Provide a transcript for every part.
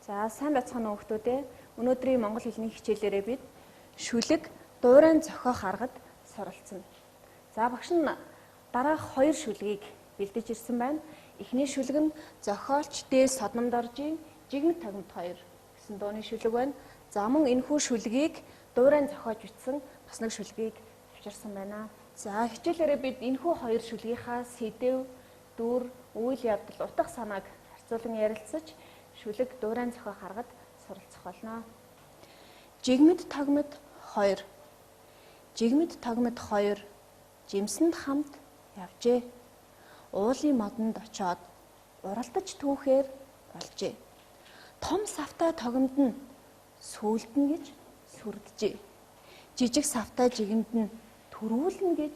За сайн байцгаана уу хүүхдүүдээ. Өнөөдрийн монгол хэлний хичээлээрээ бид шүлэг дуурайн зохиох аргад суралцсан. За багш нь дараах 2 шүлгийг бэлдэж ирсэн байна. Эхний шүлэг нь зохиолч дээс содном доржийн жигмэд тогмод 2 гэсэн дууны шүлэг байна. За мөн энэхүү шүлгийг дуурайн зохиож бичсэн бас нэг шүлгийг авчирсан байна. За хичээлээрээ бид энэхүү 2 шүлгийнхаа сэдэв, дүр, үйл явдал, утга санааг харьцуулан ярилцаж шүлэг дуурайн зохиох аргад суралцах болно. Жигмэд тогмод 2. Жигмэд тогмод 2 жимсэнд хамт явжээ. Уулын модонд очоод уралдаж түүхээр болжээ. Том савтай тогомд нь сүулдэн гэж сүрдэжээ. Жижиг савтай жигэмд нь төрүүлнэ гэж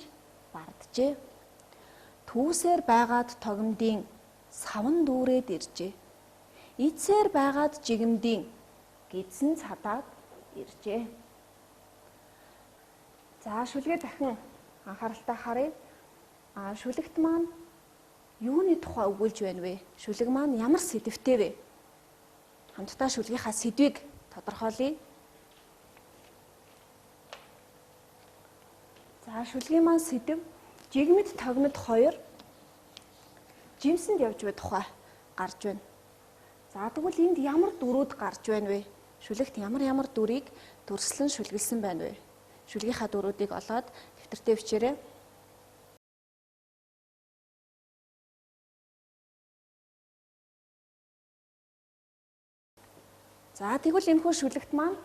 барджээ. Түүсээр байгаад тогомдын савн дүүрээд иржээ. Эцсээр байгаад жигэмдийн гидсэн цадаад иржээ. За шүлгээ дахин анхааралтай харъя. Шүлэгт маань юуны тухай өгүүлж байна вэ? Шүлэг маань ямар сэдвтэй вэ? Хамтдаа шүлгийнхаа сэдвийг тодорхойлъё. За шүлгийн маань сэдв жигмэд тогмод 2 жимсэнд явж буй тухай гарч байна. За тэгвэл энд ямар дүрүүд гарч байна вэ? Шүлэгт ямар дүрийг төрслөн шүлгэлсэн байна вэ? Шүлгийнхаа дүрүүдийг олоод дэвтэртээ бичээрэй. За тэгвэл энэхүү шүлэгт маань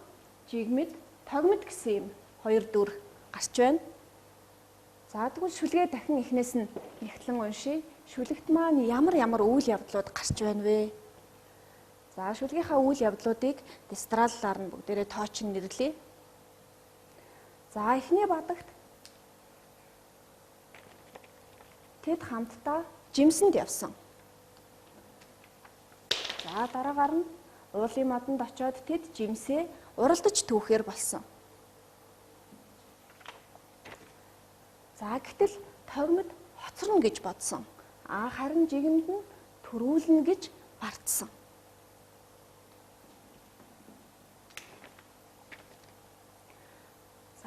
жигмэд, тогмод гэсэн юм 2 дүр гарч байна. За тэгвэл шүлгээ дахин эхнээс нь нэгтлэн уншийе. Шүлэгт маань ямар үйл явдлууд гарч байна вэ? За шүлгийнхаа үйл явдлуудыг дистраллаар нь бүгдээрээ тоочин нэрлэе. За эхний бадагт тэд хамтдаа жимсэнд явсан. За дараагаар нь уулын модонд очоод тэд жимсээ уралдаж түүхээр болсон. За гэтэл тогмод хоцорно гэж бодсон. Харин жигэмд нь төрүүлнэ гэж бардсан.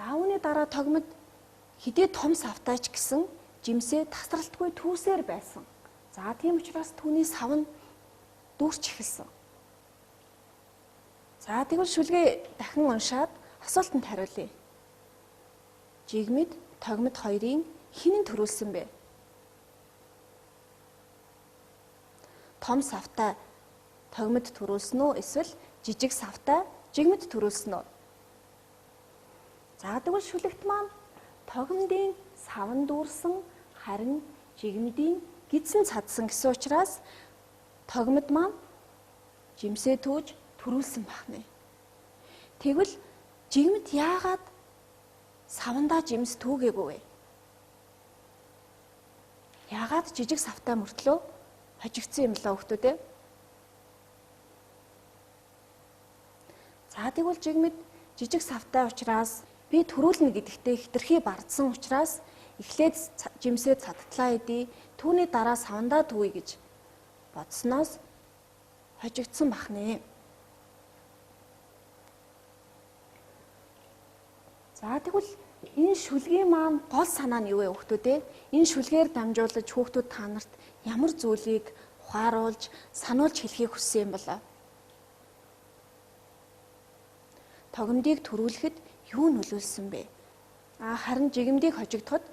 За үүний дараа тогмод хидээ том савтайч гэсэн жимсээ тасралтгүй түүсээр байсан. За тийм учраас түүний сав нь дүүрч эхэлсэн. За тэгвэл шүлгээ дахин уншаад асуултанд хариулъя. Жигмэд, тогмод 2-ын хэн нь төрүүлсэн бэ? Том савтай тогмод төрүүлсэн үү? Эсвэл жижиг савтай жигмэд төрүүлсэн үү? За тэгвэл шүлэгт маань тогомдын савн дүүрсэн, харин жигмдийн гидсэн цадсан гэсэн учраас тогмод маань жимсээ түүж төрүүлсэн байна. Тэгвэл жигмэд яагаад савндаа жимс түүгээгүй вэ? Яагаад жижиг савтай мөртлөө хожигдсан юм лээ хүүхдүүдээ? За тэгвэл жигмэд жижиг савтай учраас би төрүүлнэ гэдэгтээ хитрхи бардсан учраас эхлээд жимсээ цадтлаа идэе, түүний дараа савндаа түүе гэж бодсноос хожигдсан бахнэ. За тэгвэл энэ шүлгийн маань гол санаа нь юу вэ хүүхдүүдээ? Энэ шүлгээр дамжуулж хүүхдүүд та нарт ямар зүйлийг ухааруулж, сануулж хэлхийг хүссэн юм болоо? Тогомдыг төрүүлэхэд юу нөлөөлсөн бэ? Харин жигэмдийг хожигдоход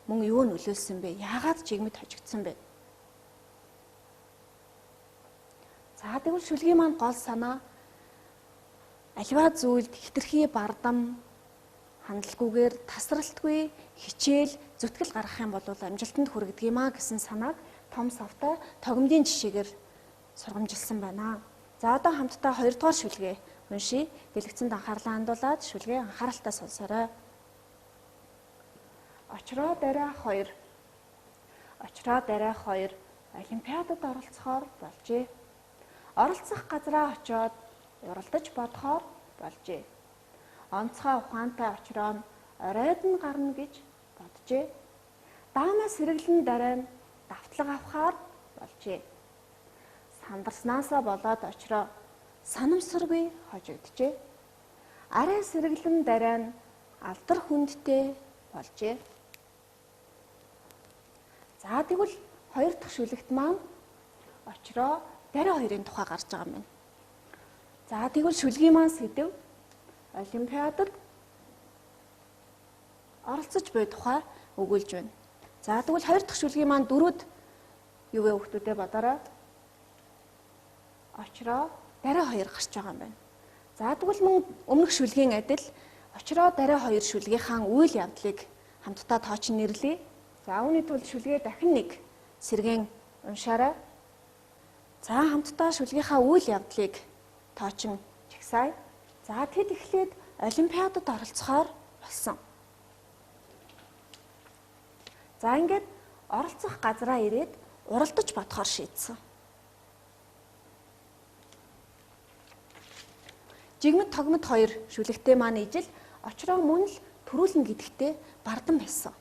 мөн юу нөлөөлсөн бэ? Яагаад жигмэд хожигдсан бэ? За тэгвэл шүлгийн маань гол санаа аливаа зүйлд хитрхи бардам, хандлаггүйгээр тасралтгүй хичээл, зүтгэл гаргах юм бол амжилтанд хүрэгдэг юм а гэсэн санааг том савтай тогомдын жишээгээр сургамжилсан байна. За одоо хамтдаа 2 дугаар шүлгээ уншийе. Дэлгэцэнд анхаарлаа хандуулаад шүлгээ анхааралтай сонсоорой. Очроо дараа 2. Очроо дараа 2 олимпиадад оролцохоор болжээ. Оролцох газраа очоод уралдаж бодохоор болжээ. Онцгой ухаантай очроо нь оройд нь гарна гэж боджээ. Даанаас сэргэлэн дараа нь давтлага авахаар болжээ. Сандарснаасаа болоод очроо санамсаргүй хожигджээ. Арай сэргэлэн дараа нь алдар хүндтэй болжээ. За тэгвэл хоёр дахь шүлэгт маань очроо дарай хоёрын тухай гарч байгаа юм байна. За тэгвэл шүлгийн маань сэдэв олимпиадад оролцож буй тухай өгүүлж байна. За тэгвэл хоёр дахь шүлгийн маань дөрүүд юу вэ хүүхдүүдээ бодорой. Очроо дарай хоёр гарч байгаа юм байна. За тэгвэл мөн өмнөх шүлгийн адил очроо дарай хоёр шүлгийнхаа үйл явдлыг хамтдаа тоочин нэрлэе. За үүний тулд шүлгээ дахин нэг сэргээн уншаарай. За хамтдаа шүлгийнхаа үйл явдлыг тоочин чагсаая. За тэд эхлээд олимпиадад оролцохоор болсон. За ингээд оролцох газараа ирээд уралдаж бодохоор шийдсэн. Жигмэд тогмод хоёр шүлэгтэй маань ижил очроо мөн л төрүүлнэ гэдэгтээ бардан байсан.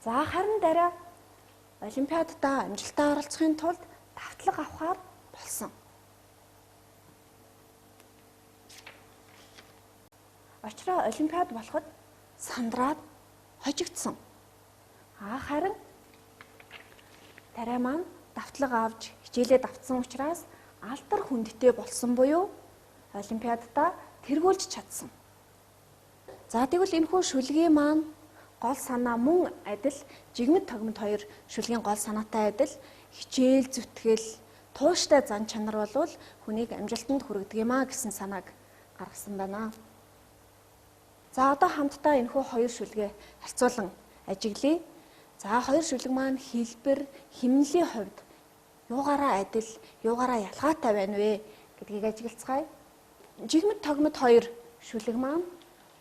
За харин дараа олимпиадаа амжилттай оролцохын тулд давтлага авахар болсон. Очроо олимпиад болоход сандраад хожигдсон. Харин дараа маань давтлага авч хичээлээ давтсан учраас алдар хүндтэй болсон буюу олимпиадаа тэргүүлж чадсан. За тэгвэл энэхүү шүлгийн маань гол санаа мөн адил жигмэд тогмод хоёр шүлгийн гол санаатай адил хичээл зүтгэл тууштай зан чанар болвол хүнийг амжилтанд хүргэдэг юм а гэсэн санааг гаргасан байна. За одоо хамтдаа энэхүү хоёр шүлгээ харьцуулан ажиглая. За хоёр шүлэг маань хэлбэр, хэмнэлийн хувьд юугаараа адил, юугаараа ялгаатай байна вэ гэдгийг ажиглацгаая. Жигмэд тогмод хоёр шүлэг маань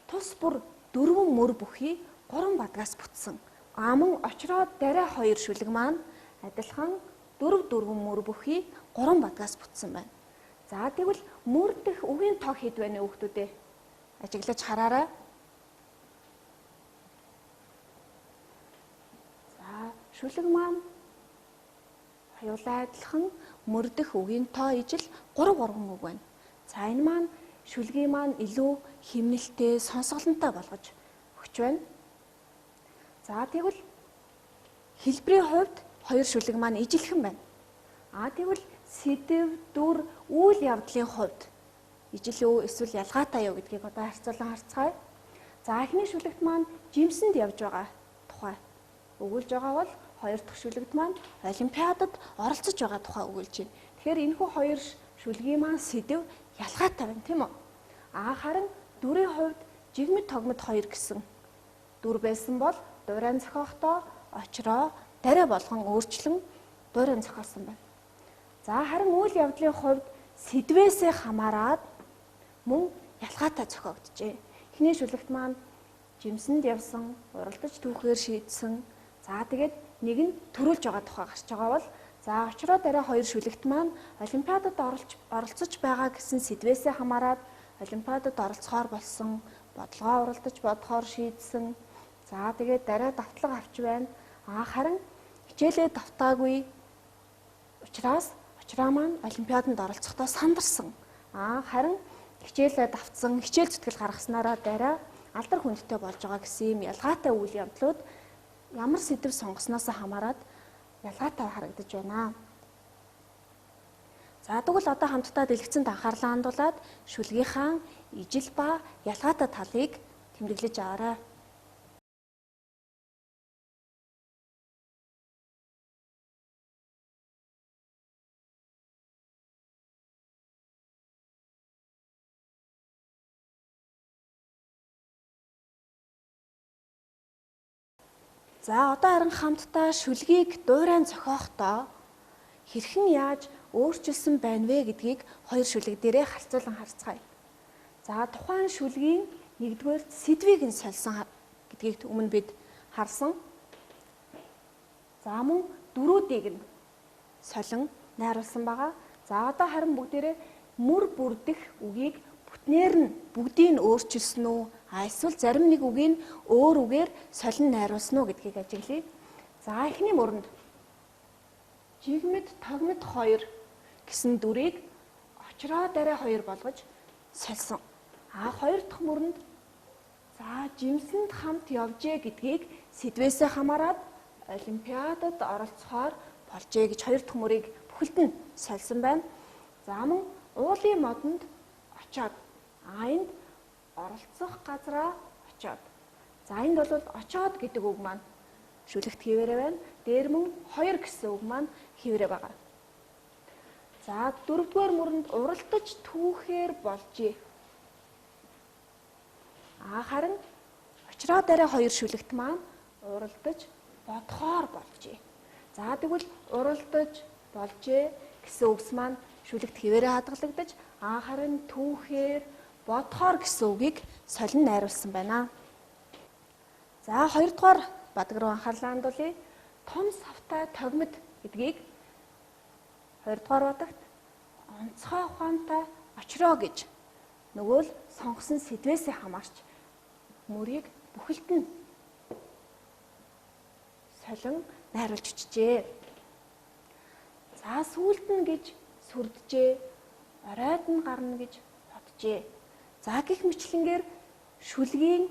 тус бүр 4 мөр бүхий 3 бадгаас бүтсэн. Мөн очроо дарай хоёр шүлэг маань адилхан 4 мөр бүхий 3 бадгаас бүтсэн байна. За тэгвэл мөр дэх үгийн тоо хэд байна вэ хүүхдүүдээ? Ажиглаж хараарай. За шүлэг маань хоёулаа адилхан мөр дэх үгийн тоо ижил 3 үг байна. За энэ маань шүлгийн маань илүү хэмнэлттэй, сонсголонтой болгож өгч байна. За тэгвэл хэлбэрийн хувьд хоёр шүлэг маань ижилхэн байна. Тэгвэл сэдэв, дүр, үйл явдлын хувьд ижил үү эсвэл ялгаатай юу гэдгийг одоо харьцуулан харцгаая. За эхний шүлэгт маань жимсэнд явж байгаа тухай өгүүлж байгаа бол хоёр дахь шүлэгт маань олимпиадад оролцож байгаа тухай өгүүлж байна. Тэгэхээр энэхүү хоёр шүлгийн маань сэдэв ялгаатай байна, тийм үү? Харин дүрийн хувьд жигмэд тогмод хоёр гэсэн дүр байсан бол дуурайн зохиохдоо очроо дарай болгон өөрчлөн дуурайн зохиосон байна. За харин үйл явдлын хувьд сэдвээсээ хамаарад мөн ялгаатай зохиогджээ. Эхний шүлэгт маань жимсэнд явсан, уралдаж түүхээр шийдсэн. За тэгээд нэг нь төрүүлж байгаа тухай гарч байгаа бол за очроо дараа хоёр шүлэгт маань олимпиадад оролцож байгаа гэсэн сэдвээсээ хамаарад олимпиадад оролцохоор болсон, бодлогоо уралдаж бодохоор шийдсэн. За тэгээд дараа давтлага авч байна. Харин хичээлээ давтаагүй учраас очроо маань олимпиаданд оролцохдоо сандарсан. Харин хичээлээ давтсан, хичээл зүтгэл гаргаснараа дараа алдар хүндтэй болж байгаа гэсэн юм ялгаатай үйл явдлууд ямар сэдв сонгосноос хамаарат ялгаатай харагдаж байна. За тэгвэл одоо хамтдаа дэлгэцэнд анхаарлаа хандуулад шүлгийнхаа ижил ба ялгаатай талыг тэмдэглэж аваарай. За одоо харин хамтдаа шүлгийг дуурайн зохиохдоо хэрхэн яаж өөрчилсөн байна вэ гэдгийг хоёр шүлэг дээрээ харьцуулан харцгаая. За тухайн шүлгийн нэгдүгээр сэдвийг нь сольсон гэдгийг өмнө бид харсан. За мөн дөрүүдийг нь солон найруулсан байгаа. За одоо харин бүгдээрээ мөр бүрдэх үгийг бүтнээр нь бүгдийг нь өөрчилсөн үү? Эсвэл зарим нэг үгийг өөр үгээр солон найруулсан уу гэдгийг ажиглая. За эхний мөрөнд жигмэд тогмод хоёр гэсэн дүрийг очроо дараа 2 болгож сольсон. Хоёр дахь мөрөнд за жимсэнд хамт явжээ гэдгийг сэдвээсээ хамаарад олимпиадад оролцохоор болжээ гэж хоёр дахь мөрийг бүхэлд нь сольсон байна. За мөн уулын модонд очоод энд оролцох газараа очоод. За энд бол очоод гэдэг үг маань шүлэгт хэвээрээ байна. Дээр мөн хоёр гэсэн үг маань хэвээрээ байгаа. За дөрөвдүгээр мөрөнд уралдаж түүхээр болжээ. Харин очроо дараа хоёр шүлэгт маань уралдаж бодхоор болжээ. За тэгвэл уралдаж болжээ гэсэн үгс маань шүлэгт хэвээрээ хадгалагдаж харин түүхээр бодхоор гэсэн үгийг солин найруулсан байна. За хоёрдугаар бадаг руу анхаарлаа хандуулъя. Том савтай тогмид гэдгийг хоёрдугаар бадагт онцгой ухаантай очроо гэж нөгөө л сонгосон сэдвээсээ хамаарч мөрийг бүхэлд нь солин найруулж өчжээ. За сүүлд нь гэж сүрдэжээ, оройд нь гарна гэж боджээ. За гих мэтлэнгээр шүлгийн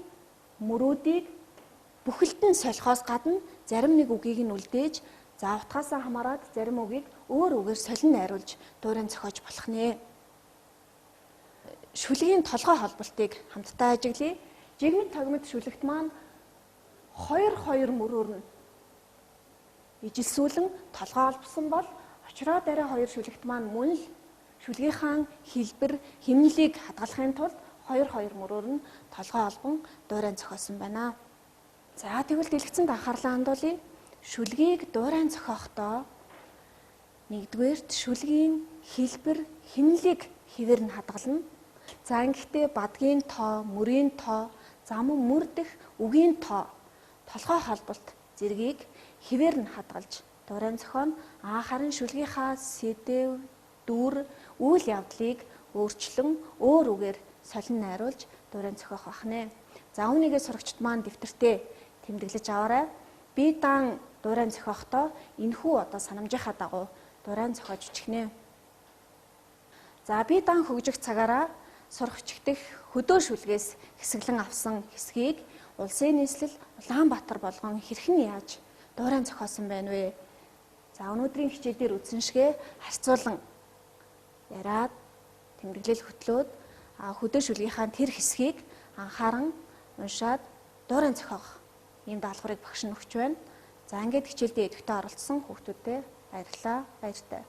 мөрүүдийг бүхэлд нь солихоос гадна зарим нэг үгийг нь үлдээж, за утгаасаа хамаарат зарим үгийг өөр үгээр солин найруулж дуурайн зохиож болох нэ. Шүлгийн толгой холболтыг хамтдаа ажиглая. Жигмэд тогмид шүлэгт маань 2 мөрөөр нь ижилсүүлэн толгой олбсон бол очроо дараа 2 шүлэгт маань мөн л шүлгийнхаа хэлбэр хэмнэлийг хадгалахын тулд 2 мөрөөр нь толгой олбон дуурайн зохиосон байна. За тэгвэл дэлгэцэнд анхаарлаа хандуулъя. Шүлгийг дуурайн зохиохдоо нэгдүгээрт шүлгийн хэлбэр хэмнэлийг хэвээр нь хадгална. За ингэхдээ бадгийн тоо, мөрийн тоо, зам мөр дэх үгийн тоо, толгой холболт зэргийг хэвээр нь хадгалж дуурайн зохионо. Харин шүлгийнхаа сэдэв, дүр, үйл явдлыг өөрчлөн өөр үгээр солин найруулж дуурайн зохиох бахнэ. За үүнийгээ сурагчид маань дэвтэртээ тэмдэглэж аваарай. Би дан дуурайн зохиохдоо энэхүү санамжийнхаа дагуу дуурайн зохиож өчгнэ. За би дан хөгжих цагаараа сурагч дэх хөдөө шүлгээс хэсэглэн авсан хэсгийг улсын нийслэл Улаанбаатар болгон хэрхэн яаж дуурайн зохиосон байна вэ? За өнөөдрийн хичээл дээр үзсэн шигэ харьцуулан яриад тэмдэглэл хөтлөөд хөдөө шүлгийнхаа тэр хэсгийг анхааран уншаад дуурайн зохиох ийм даалгаврыг багш нь өгч байна. За ингээд хичээлдээ идэвхтэй оролцсон хүүхдүүдэд баярлалаа. Баяртай.